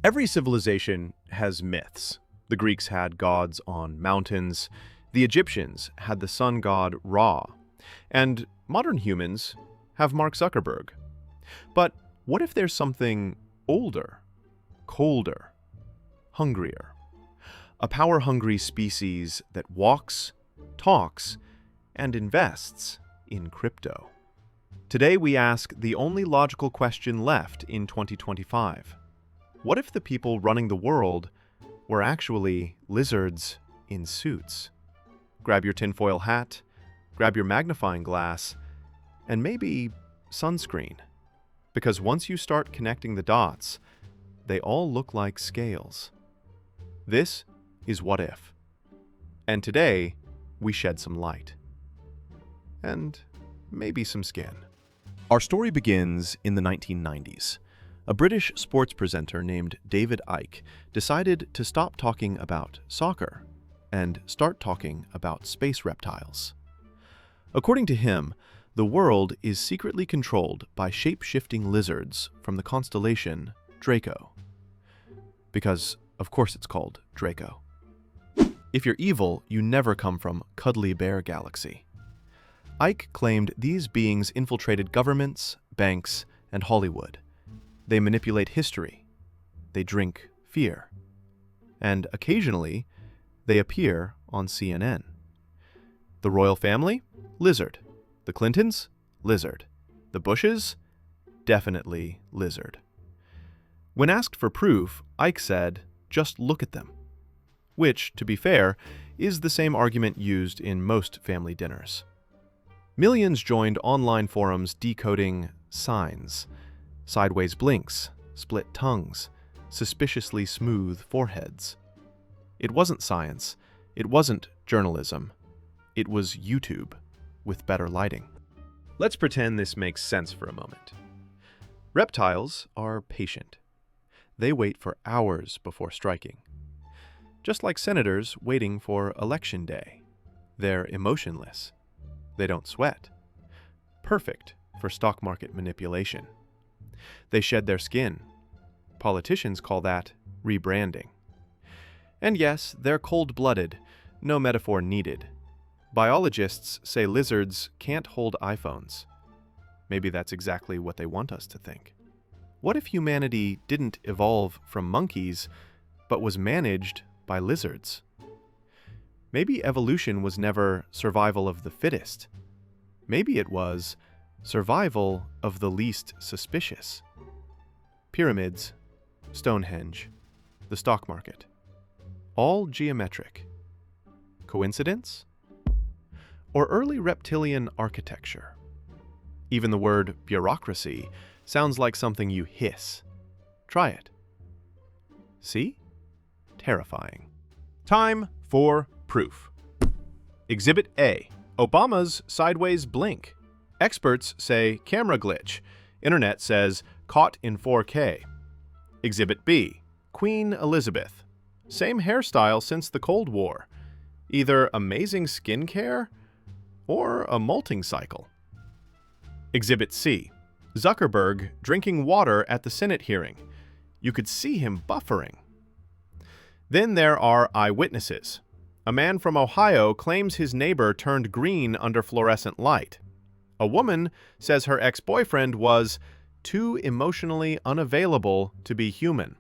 Every civilization has myths. The Greeks had gods on mountains, the Egyptians had the sun god Ra, and modern humans have Mark Zuckerberg. But what if there's something older, colder, hungrier? A power-hungry species that walks, talks, and invests in crypto. Today we ask the only logical question left in 2025. What if the people running the world were actually lizards in suits? Grab your tinfoil hat, grab your magnifying glass, and maybe sunscreen. Because once you start connecting the dots, they all look like scales. This is What If. And today, we shed some light. And maybe some skin. Our story begins in the 1990s. A British sports presenter named David Icke decided to stop talking about soccer and start talking about space reptiles. According to him, the world is secretly controlled by shape-shifting lizards from the constellation Draco. Because, of course, it's called Draco. If you're evil, you never come from Cuddly Bear Galaxy. Icke claimed these beings infiltrated governments, banks, and Hollywood. They manipulate history. They drink fear. And occasionally, they appear on CNN. The royal family? Lizard. The Clintons? Lizard. The Bushes? Definitely lizard. When asked for proof, Icke said, "Just look at them." Which, to be fair, is the same argument used in most family dinners. Millions joined online forums decoding signs, sideways blinks, split tongues, suspiciously smooth foreheads. It wasn't science. It wasn't journalism. It was YouTube with better lighting. Let's pretend this makes sense for a moment. Reptiles are patient. They wait for hours before striking. Just like senators waiting for election day. They're emotionless. They don't sweat. Perfect for stock market manipulation. They shed their skin. Politicians call that rebranding. And yes, they're cold-blooded, no metaphor needed. Biologists say lizards can't hold iPhones. Maybe that's exactly what they want us to think. What if humanity didn't evolve from monkeys, but was managed by lizards? Maybe evolution was never survival of the fittest. Maybe it was survival of the least suspicious. Pyramids, Stonehenge, the stock market. All geometric. Coincidence? Or early reptilian architecture? Even the word bureaucracy sounds like something you hiss. Try it. See? Terrifying. Time for proof. Exhibit A. Obama's sideways blink. Experts say camera glitch. Internet says caught in 4K. Exhibit B. Queen Elizabeth. Same hairstyle since the Cold War. Either amazing skincare or a molting cycle. Exhibit C. Zuckerberg drinking water at the Senate hearing. You could see him buffering. Then there are eyewitnesses. A man from Ohio claims his neighbor turned green under fluorescent light. A woman says her ex-boyfriend was too emotionally unavailable to be human.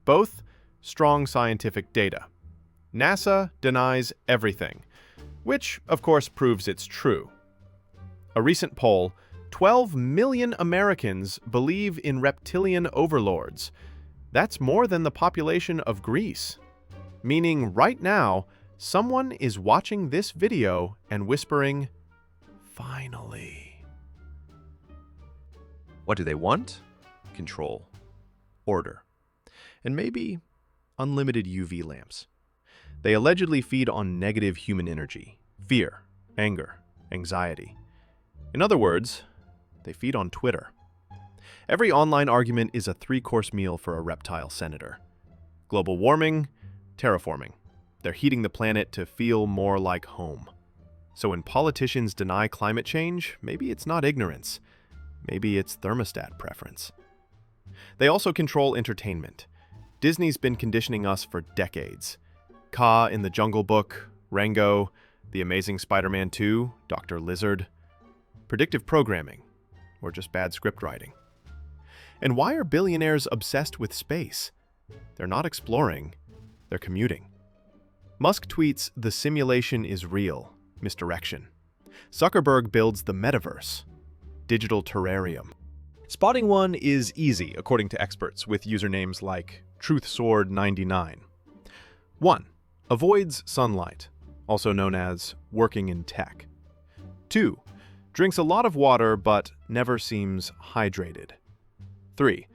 Both strong scientific data. NASA denies everything, which, of course, proves it's true. A recent poll, 12 million Americans believe in reptilian overlords. That's more than the population of Greece. Meaning right now, someone is watching this video and whispering, "Finally." What do they want? Control. Order. And maybe unlimited UV lamps. They allegedly feed on negative human energy, fear, anger, anxiety. In other words, they feed on Twitter. Every online argument is a 3-course meal for a reptile senator. Global warming, terraforming. They're heating the planet to feel more like home. So when politicians deny climate change, maybe it's not ignorance. Maybe it's thermostat preference. They also control entertainment. Disney's been conditioning us for decades. Kaa in the Jungle Book, Rango, The Amazing Spider-Man 2, Dr. Lizard. Predictive programming, or just bad script writing. And why are billionaires obsessed with space? They're not exploring, they're commuting. Musk tweets, "The simulation is real," misdirection. Zuckerberg builds the metaverse, digital terrarium. Spotting one is easy, according to experts, with usernames like TruthSword99. 1. Avoids sunlight, also known as working in tech. 2. Drinks a lot of water but never seems hydrated. 3.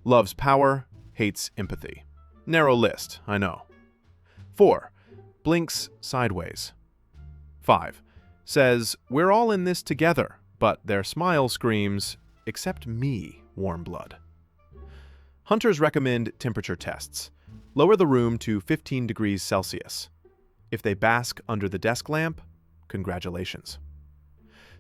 Loves power, hates empathy. Narrow list, I know. 4. Blinks sideways. 5. Says, "We're all in this together," but their smile screams, "Except me, warm blood." Hunters recommend temperature tests. Lower the room to 15 degrees Celsius. If they bask under the desk lamp, congratulations.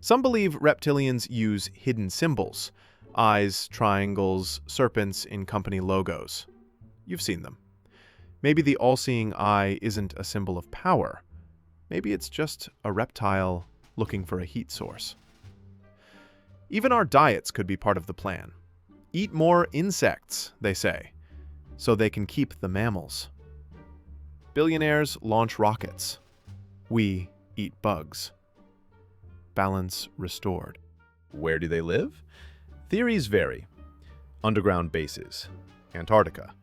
Some believe reptilians use hidden symbols, eyes, triangles, serpents in company logos. You've seen them. Maybe the all-seeing eye isn't a symbol of power. Maybe it's just a reptile looking for a heat source. Even our diets could be part of the plan. Eat more insects, they say, so they can keep the mammals. Billionaires launch rockets. We eat bugs. Balance restored. Where do they live? Theories vary. Underground bases. Antarctica.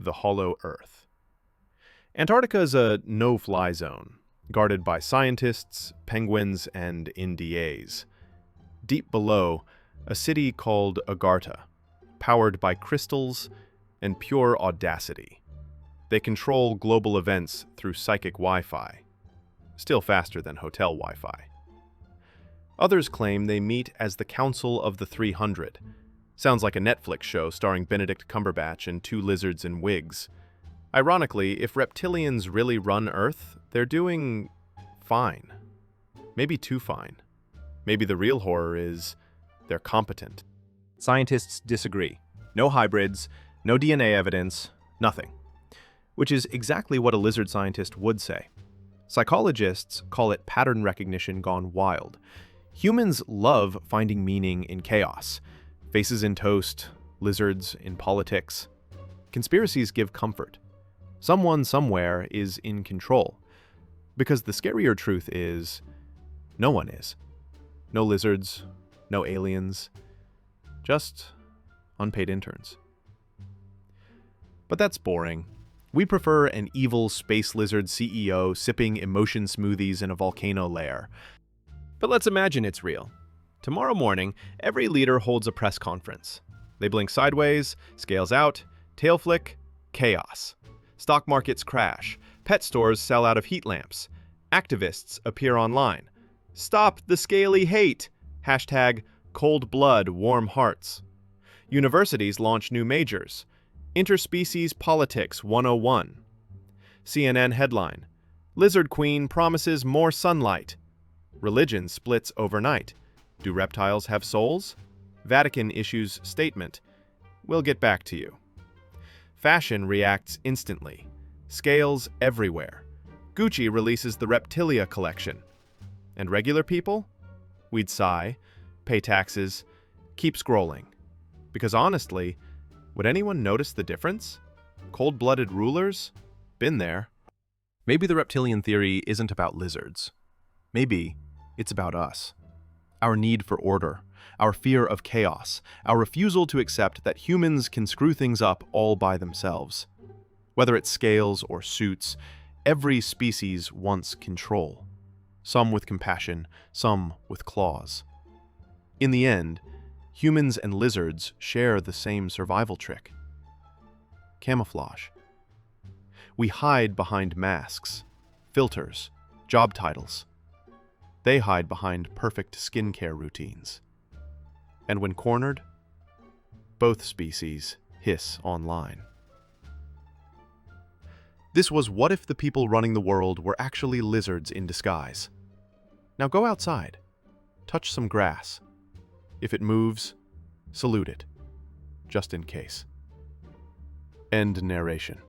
The hollow Earth. Antarctica is a no-fly zone, guarded by scientists, penguins, and NDAs. Deep below, a city called Agartha, powered by crystals and pure audacity. They control global events through psychic Wi-Fi, still faster than hotel Wi-Fi. Others claim they meet as the Council of the 300. Sounds like a Netflix show starring Benedict Cumberbatch and two lizards in wigs. Ironically, if reptilians really run Earth, they're doing fine. Maybe too fine. Maybe the real horror is they're competent. Scientists disagree. No hybrids, no DNA evidence, nothing. Which is exactly what a lizard scientist would say. Psychologists call it pattern recognition gone wild. Humans love finding meaning in chaos. Faces in toast, lizards in politics. Conspiracies give comfort. Someone somewhere is in control. Because the scarier truth is, no one is. No lizards, no aliens, just unpaid interns. But that's boring. We prefer an evil space lizard CEO sipping emotion smoothies in a volcano lair. But let's imagine it's real. Tomorrow morning, every leader holds a press conference. They blink sideways, scales out, tail flick, chaos. Stock markets crash. Pet stores sell out of heat lamps. Activists appear online. Stop the scaly hate! Hashtag cold blood, warm hearts. Universities launch new majors. Interspecies Politics 101. CNN headline. Lizard Queen promises more sunlight. Religion splits overnight. Do reptiles have souls? Vatican issues statement. We'll get back to you. Fashion reacts instantly. Scales everywhere. Gucci releases the Reptilia collection. And regular people? We'd sigh, pay taxes, keep scrolling. Because honestly, would anyone notice the difference? Cold-blooded rulers? Been there. Maybe the reptilian theory isn't about lizards. Maybe it's about us. Our need for order, our fear of chaos, our refusal to accept that humans can screw things up all by themselves. Whether it's scales or suits, every species wants control. Some with compassion, some with claws. In the end, humans and lizards share the same survival trick. Camouflage. We hide behind masks, filters, job titles. They hide behind perfect skincare routines. And when cornered, both species hiss online. This was What If the People Running the World Were Actually Lizards in Disguise. Now go outside, touch some grass. If it moves, salute it, just in case. End narration.